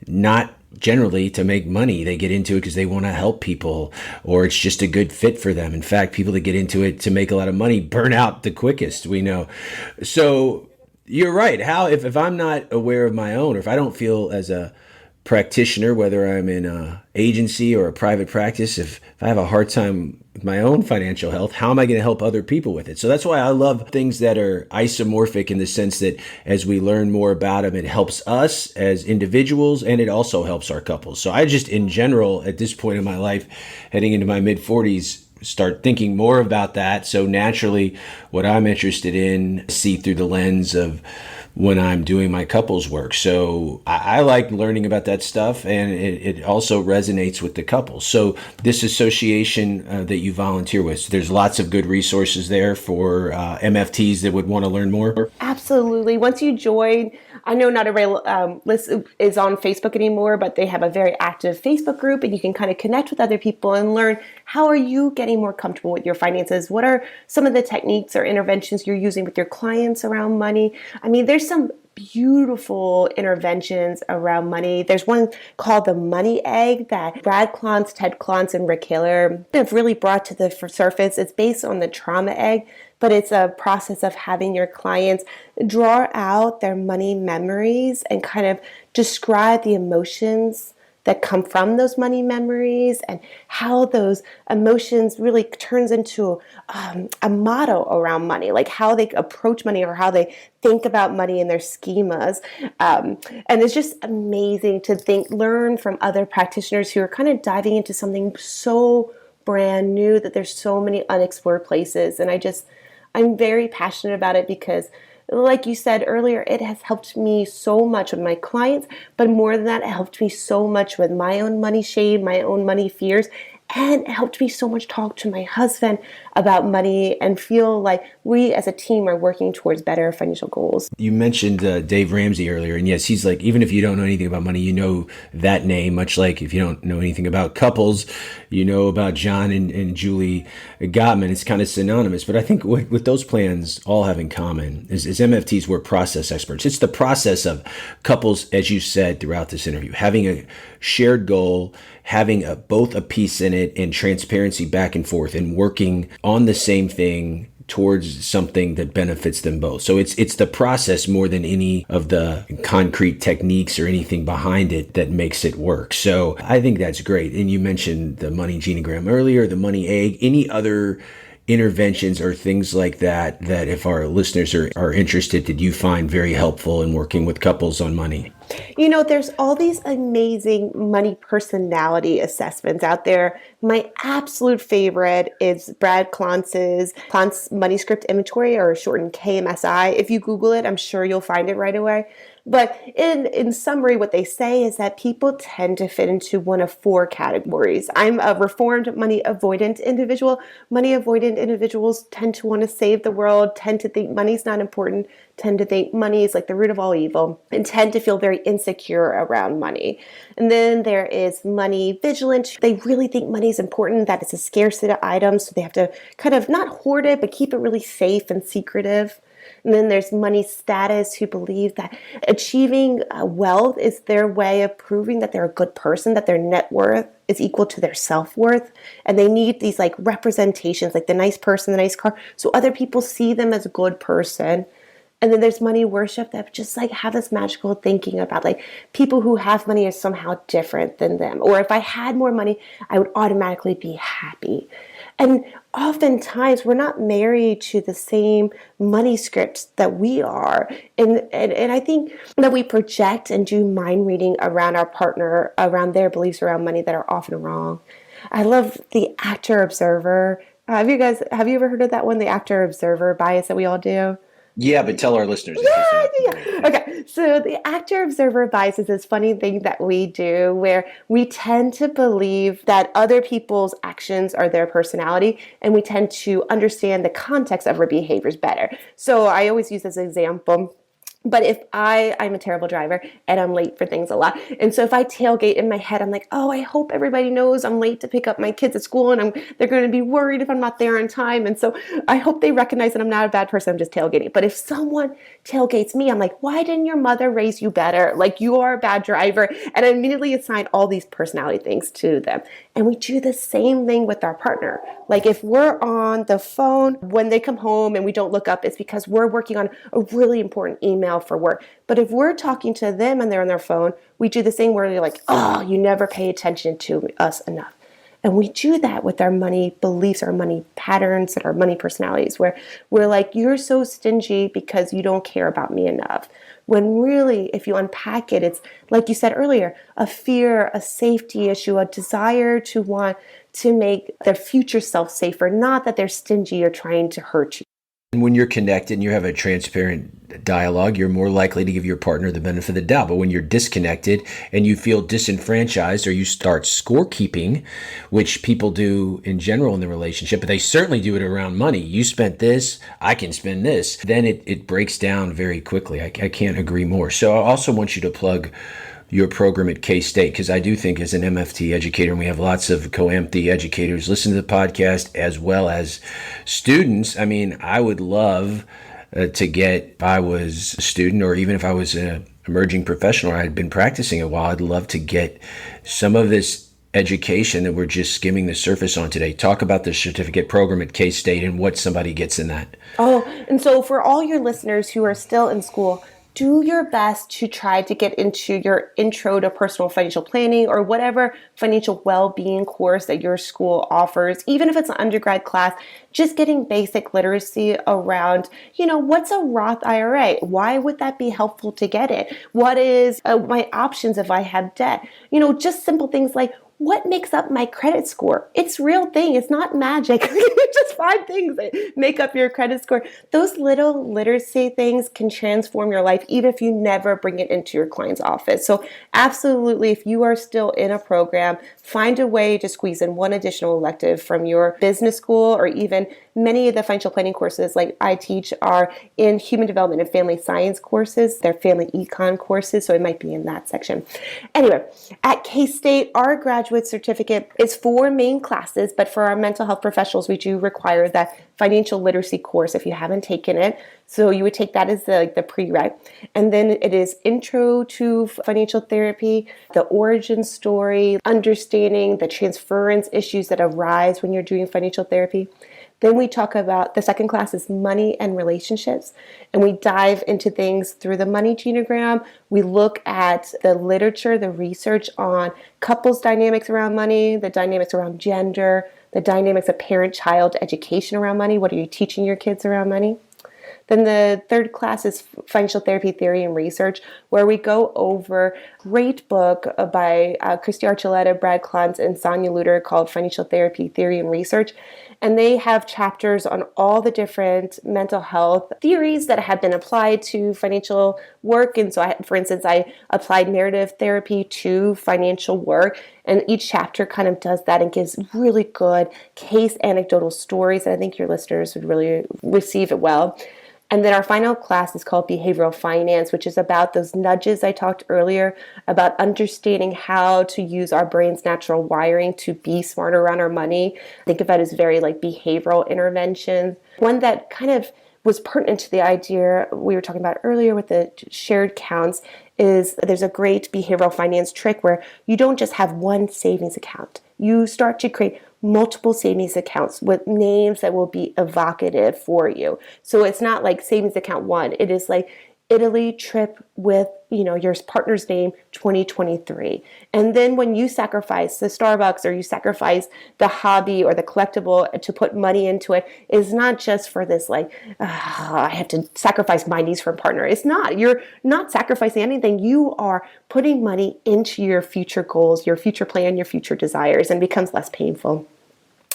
not generally to make money. They get into it because they want to help people, or it's just a good fit for them. In fact, people that get into it to make a lot of money burn out the quickest, we know. So you're right. How, if I'm not aware of my own, or if I don't feel as a practitioner, whether I'm in an agency or a private practice, if I have a hard time with my own financial health, how am I going to help other people with it? So that's why I love things that are isomorphic, in the sense that as we learn more about them, it helps us as individuals and it also helps our couples. So I just, in general, at this point in my life, heading into my mid 40s, start thinking more about that. So naturally, what I'm interested in, see through the lens of when I'm doing my couples work. So I like learning about that stuff, and it also resonates with the couples. So this association that you volunteer with, there's lots of good resources there for MFTs that would want to learn more. Absolutely. Once you join, I know not every list is on Facebook anymore, but they have a very active Facebook group, and you can kind of connect with other people and learn, how are you getting more comfortable with your finances? What are some of the techniques or interventions you're using with your clients around money? There's some beautiful interventions around money. There's one called the money egg that Brad Klontz, Ted Klontz, and Rick Taylor have really brought to the surface. It's based on the trauma egg, but it's a process of having your clients draw out their money memories and kind of describe the emotions that come from those money memories, and how those emotions really turns into a motto around money, like how they approach money or how they think about money in their schemas. And it's just amazing to learn from other practitioners who are kind of diving into something so brand new that there's so many unexplored places. And I'm very passionate about it because, like you said earlier, it has helped me so much with my clients, but more than that, it helped me so much with my own money shame, my own money fears, and it helped me so much talk to my husband about money and feel like we as a team are working towards better financial goals. You mentioned Dave Ramsey earlier, and yes, he's like, even if you don't know anything about money, you know that name, much like if you don't know anything about couples, you know about John and Julie Gottman. It's kind of synonymous, but I think what those plans all have in common is MFTs were process experts. It's the process of couples, as you said throughout this interview, having a shared goal, having both a piece in it and transparency back and forth, and working on the same thing towards something that benefits them both. So it's the process more than any of the concrete techniques or anything behind it that makes it work. So I think that's great. And you mentioned the money genogram earlier, the money egg, any other interventions or things like that if our listeners are interested, did you find very helpful in working with couples on money? There's all these amazing money personality assessments out there. My absolute favorite is Brad Klontz's Money Script Inventory, or shortened KMSI. If you Google it, I'm sure you'll find it right away. But in summary, what they say is that people tend to fit into one of four categories. I'm a reformed money avoidant individual. Money avoidant individuals tend to want to save the world, tend to think money's not important, tend to think money is like the root of all evil, and tend to feel very insecure around money. And then there is money vigilant. They really think money is important, that it's a scarcity item, so they have to kind of not hoard it, but keep it really safe and secretive. And then there's money status, who believe that achieving wealth is their way of proving that they're a good person, that their net worth is equal to their self-worth. And they need these like representations, like the nice person, the nice car, so other people see them as a good person. And then there's money worship, that just like have this magical thinking about like people who have money are somehow different than them. Or if I had more money, I would automatically be happy. And oftentimes we're not married to the same money scripts that we are. And I think that we project and do mind reading around our partner, around their beliefs around money, that are often wrong. I love the actor observer. Have you ever heard of that one, the actor observer bias that we all do? Yeah, but tell our listeners. Yeah. Okay, so the actor-observer bias is this funny thing that we do where we tend to believe that other people's actions are their personality, and we tend to understand the context of our behaviors better. So I always use this example. But if I'm a terrible driver and I'm late for things a lot. And so if I tailgate in my head, I'm like, oh, I hope everybody knows I'm late to pick up my kids at school, and they're going to be worried if I'm not there on time. And so I hope they recognize that I'm not a bad person, I'm just tailgating. But if someone tailgates me, I'm like, why didn't your mother raise you better? Like, you are a bad driver. And I immediately assign all these personality things to them. And we do the same thing with our partner. Like, if we're on the phone when they come home and we don't look up, it's because we're working on a really important email for work. But if we're talking to them and they're on their phone, we do the same where you're like, oh, you never pay attention to us enough. And we do that with our money beliefs, our money patterns, and our money personalities, where we're like, you're so stingy because you don't care about me enough. When really, if you unpack it, it's like you said earlier, a fear, a safety issue, a desire to want to make their future self safer, not that they're stingy or trying to hurt you. And when you're connected and you have a transparent dialogue, you're more likely to give your partner the benefit of the doubt. But when you're disconnected and you feel disenfranchised, or you start scorekeeping, which people do in general in the relationship, but they certainly do it around money. You spent this, I can spend this. Then it breaks down very quickly. I can't agree more. So I also want you to plug your program at K-State, because I do think as an MFT educator, and we have lots of co-MFT educators listen to the podcast as well as students. I mean, I would love to get, if I was a student, or even if I was an emerging professional, or I had been practicing a while, I'd love to get some of this education that we're just skimming the surface on today. Talk about the certificate program at K-State and what somebody gets in that. Oh, and so for all your listeners who are still in school, do your best to try to get into your intro to personal financial planning, or whatever financial well-being course that your school offers. Even if it's an undergrad class, just getting basic literacy around, what's a Roth IRA? Why would that be helpful to get it? What is my options if I have debt? Just simple things like, what makes up my credit score? It's a real thing. It's not magic. Just 5 things that make up your credit score. Those little literacy things can transform your life, even if you never bring it into your client's office. So absolutely, if you are still in a program, find a way to squeeze in one additional elective from your business school, or even many of the financial planning courses like I teach are in human development and family science courses. They're family econ courses, so it might be in that section. Anyway, at K-State, our graduate certificate is 4 main classes, but for our mental health professionals, we do require that financial literacy course if you haven't taken it. So you would take that as the prereq. And then it is intro to financial therapy, the origin story, understanding the transference issues that arise when you're doing financial therapy. Then we talk about, the second class is money and relationships, and we dive into things through the money genogram. We look at the literature, the research on couples dynamics around money, the dynamics around gender, the dynamics of parent-child education around money. What are you teaching your kids around money? Then the third class is Financial Therapy Theory and Research, where we go over a great book by Christy Archuleta, Brad Klontz, and Sonia Luter called Financial Therapy Theory and Research. And they have chapters on all the different mental health theories that have been applied to financial work. And so, for instance, I applied narrative therapy to financial work. And each chapter kind of does that and gives really good case anecdotal stories. And I think your listeners would really receive it well. And then our final class is called Behavioral Finance, which is about those nudges I talked earlier, about understanding how to use our brain's natural wiring to be smarter around our money. Think of it as very like behavioral interventions. One that kind of was pertinent to the idea we were talking about earlier with the shared accounts is there's a great behavioral finance trick where you don't just have one savings account. You start to create multiple savings accounts with names that will be evocative for you. So it's not like savings account 1. It is like Italy trip with, your partner's name 2023. And then when you sacrifice the Starbucks or you sacrifice the hobby or the collectible to put money into it, is not just for this I have to sacrifice my needs for a partner. It's not. You're not sacrificing anything. You are putting money into your future goals, your future plan, your future desires, and it becomes less painful.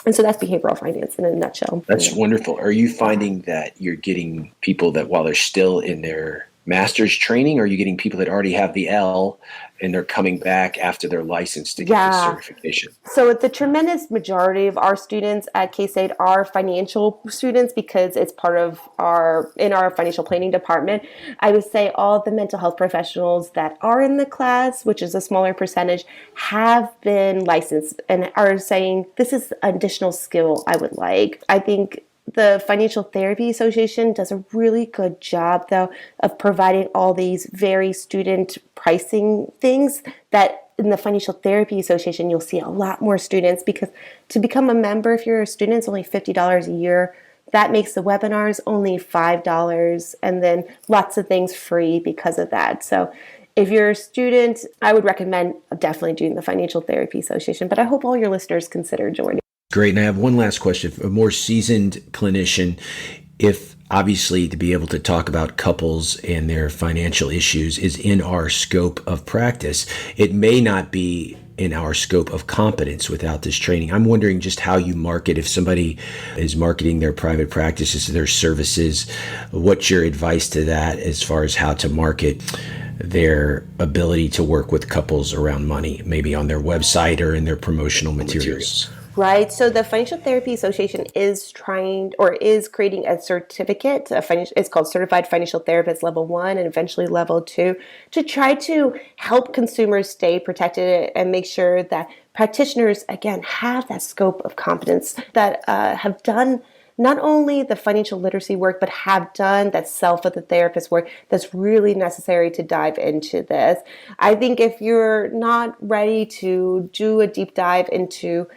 And so that's behavioral finance in a nutshell. That's wonderful. Are you finding that you're getting people that while they're still in their master's training, or are you getting people that already have the L and they're coming back after their license to get the certification? So the tremendous majority of our students at K-State are financial students because it's part of our financial planning department. I would say all the mental health professionals that are in the class, which is a smaller percentage, have been licensed and are saying, this is an additional skill I would like. I think the Financial Therapy Association does a really good job, though, of providing all these very student pricing things that in the Financial Therapy Association, you'll see a lot more students because to become a member, if you're a student, it's only $50 a year. That makes the webinars only $5 and then lots of things free because of that. So if you're a student, I would recommend definitely doing the Financial Therapy Association, but I hope all your listeners consider joining. Great. And I have one last question. A more seasoned clinician, if obviously to be able to talk about couples and their financial issues is in our scope of practice, it may not be in our scope of competence without this training. I'm wondering just how you market. If somebody is marketing their private practices, their services, what's your advice to that as far as how to market their ability to work with couples around money, maybe on their website or in their promotional materials? Right. So the Financial Therapy Association is creating a certificate. It's called Certified Financial Therapist Level 1 and eventually Level 2 to try to help consumers stay protected and make sure that practitioners, again, have that scope of competence that have done not only the financial literacy work, but have done that self of the therapist work that's really necessary to dive into this. I think if you're not ready to do a deep dive into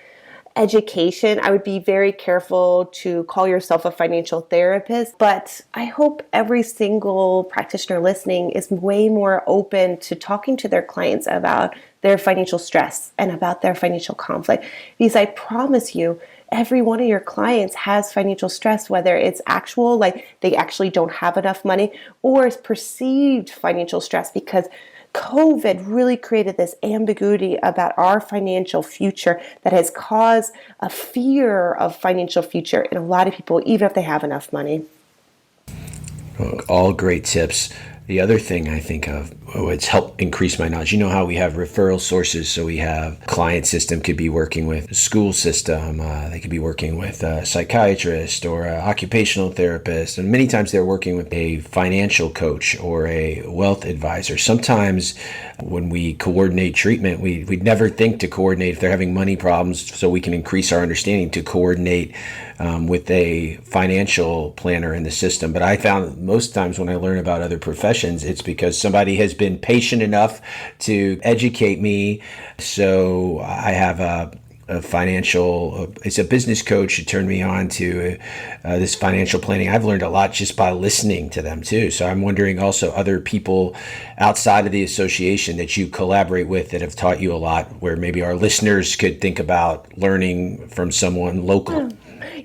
education, I would be very careful to call yourself a financial therapist, but I hope every single practitioner listening is way more open to talking to their clients about their financial stress and about their financial conflict, because I promise you, every one of your clients has financial stress, whether it's actual, like they actually don't have enough money, or it's perceived financial stress because COVID really created this ambiguity about our financial future that has caused a fear of financial future in a lot of people, even if they have enough money. All great tips. The other thing I think of, it's helped increase my knowledge. You know how we have referral sources, so we have client system could be working with a school system, they could be working with a psychiatrist or an occupational therapist, and many times they're working with a financial coach or a wealth advisor. Sometimes when we coordinate treatment, we'd never think to coordinate if they're having money problems so we can increase our understanding to coordinate with a financial planner in the system. But I found most times when I learn about other professions, it's because somebody has been patient enough to educate me. So I have a financial, it's a business coach who turned me on to this financial planning. I've learned a lot just by listening to them too. So I'm wondering also other people outside of the association that you collaborate with that have taught you a lot, where maybe our listeners could think about learning from someone local.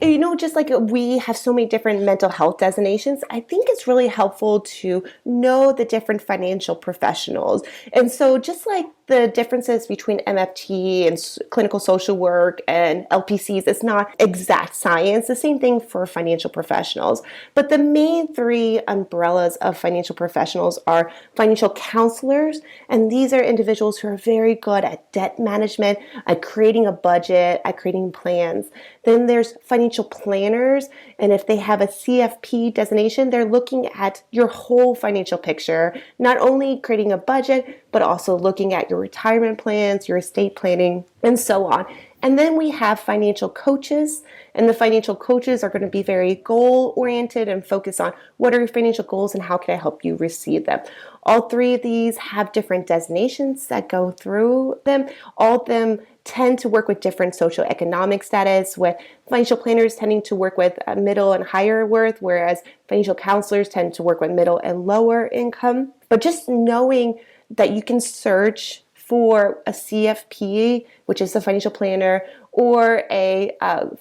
Just like we have so many different mental health designations, I think it's really helpful to know the different financial professionals. And so just like the differences between MFT and clinical social work and LPCs, it's not exact science. The same thing for financial professionals. But the main three umbrellas of financial professionals are financial counselors, and these are individuals who are very good at debt management, at creating a budget, at creating plans. Then there's financial planners, and if they have a CFP designation, they're looking at your whole financial picture, not only creating a budget, but also looking at your retirement plans, your estate planning, and so on. And then we have financial coaches, and the financial coaches are going to be very goal-oriented and focus on what are your financial goals and how can I help you receive them. All three of these have different designations that go through them. All of them tend to work with different socioeconomic status, with financial planners tending to work with middle and higher worth, whereas financial counselors tend to work with middle and lower income. But just knowing that you can search for a CFP, which is a financial planner, or a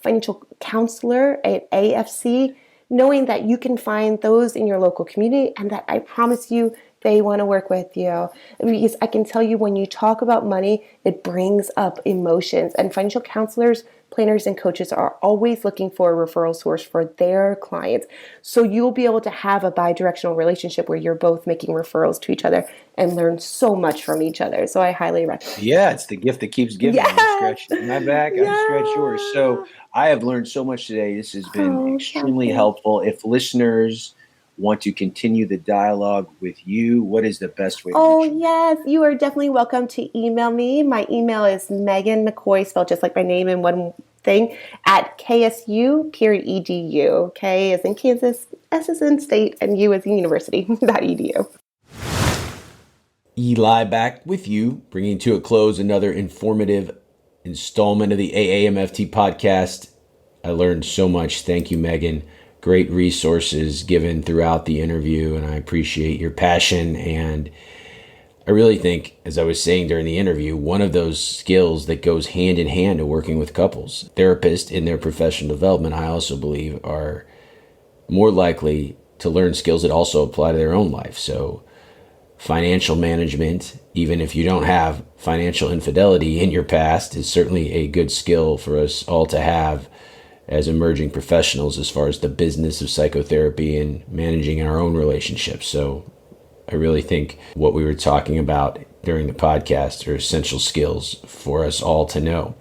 financial counselor, an AFC, knowing that you can find those in your local community and that I promise you they want to work with you. Because I can tell you when you talk about money, it brings up emotions. And financial counselors, planners, and coaches are always looking for a referral source for their clients. So you'll be able to have a bi-directional relationship where you're both making referrals to each other and learn so much from each other. So I highly recommend. Yeah, it's the gift that keeps giving. Yes. You scratch my back, I scratch yours. So I have learned so much today. This has been extremely helpful. If listeners want to continue the dialogue with you, what is the best way to reach you? Yes, you are definitely welcome to email me. My email is Megan McCoy, spelled just like my name in one thing, at KSU.edu. K as in Kansas, S as in state, and U as in university.edu. Eli back with you, bringing to a close another informative installment of the AAMFT podcast. I learned so much. Thank you, Megan. Great resources given throughout the interview, and I appreciate your passion. And I really think, as I was saying during the interview, one of those skills that goes hand in hand to working with couples, therapists in their professional development, I also believe are more likely to learn skills that also apply to their own life. So financial management, even if you don't have financial infidelity in your past, is certainly a good skill for us all to have as emerging professionals as far as the business of psychotherapy and managing our own relationships. So I really think what we were talking about during the podcast are essential skills for us all to know.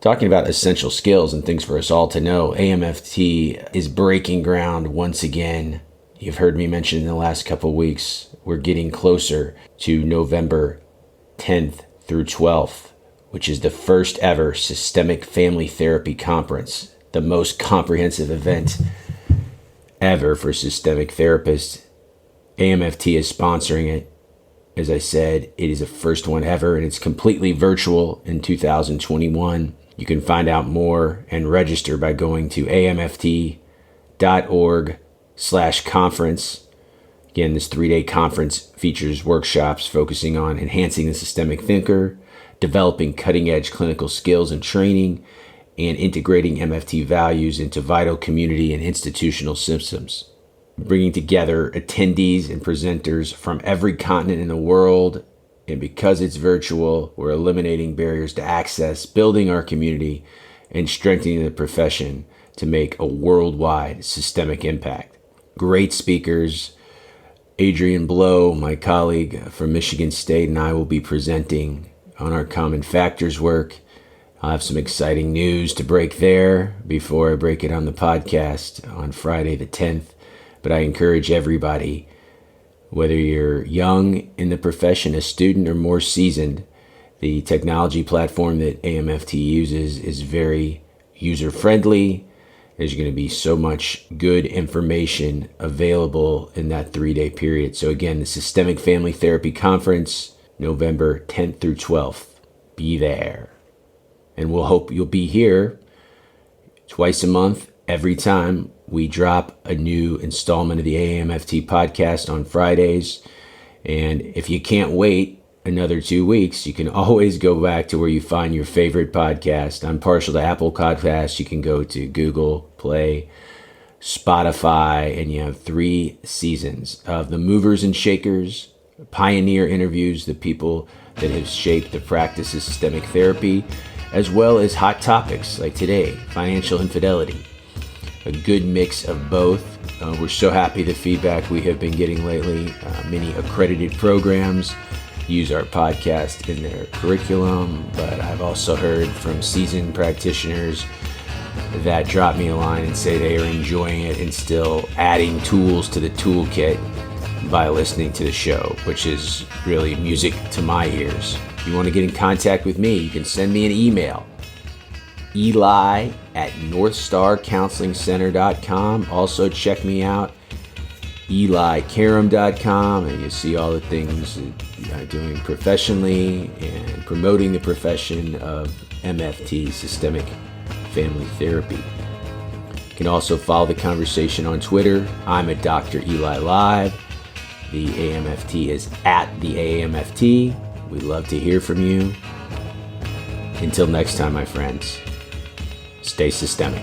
Talking about essential skills and things for us all to know, AAMFT is breaking ground once again. You've heard me mention in the last couple of weeks, we're getting closer to November 10th through 12th, which is the first ever Systemic Family Therapy Conference, the most comprehensive event ever for systemic therapists. AAMFT is sponsoring it. As I said, it is the first one ever, and it's completely virtual in 2021. You can find out more and register by going to aamft.org/conference. Again, this 3-day conference features workshops focusing on enhancing the systemic thinker, developing cutting-edge clinical skills and training, and integrating MFT values into vital community and institutional systems. Bringing together attendees and presenters from every continent in the world, and because it's virtual, we're eliminating barriers to access, building our community, and strengthening the profession to make a worldwide systemic impact. Great speakers. Adrian Blow, my colleague from Michigan State, and I will be presenting on our common factors work. I'll have some exciting news to break there before I break it on the podcast on Friday the 10th. But I encourage everybody, whether you're young in the profession, a student, or more seasoned, the technology platform that AAMFT uses is very user-friendly. There's going to be so much good information available in that 3-day period. So again, the Systemic Family Therapy Conference, November 10th through 12th. Be there. And we'll hope you'll be here twice a month. Every time we drop a new installment of the AAMFT podcast on Fridays. And if you can't wait another 2 weeks, you can always go back to where you find your favorite podcast. I'm partial to Apple Podcasts. You can go to Google Play, Spotify, and you have 3 seasons of the movers and shakers, pioneer interviews, the people that have shaped the practice of systemic therapy, as well as hot topics like today, financial infidelity. A good mix of both. We're so happy the feedback we have been getting lately. Many accredited programs use our podcast in their curriculum, but I've also heard from seasoned practitioners that drop me a line and say they are enjoying it and still adding tools to the toolkit by listening to the show, which is really music to my ears. If you want to get in contact with me, you can send me an email, eli@northstarcounselingcenter.com. Also check me out, elikaram.com, and you'll see all the things I'm doing professionally and promoting the profession of MFT, systemic family therapy. You can also follow the conversation on Twitter. I'm at Dr. Eli Live. The AAMFT is at the AAMFT. We'd love to hear from you. Until next time, my friends, stay systemic.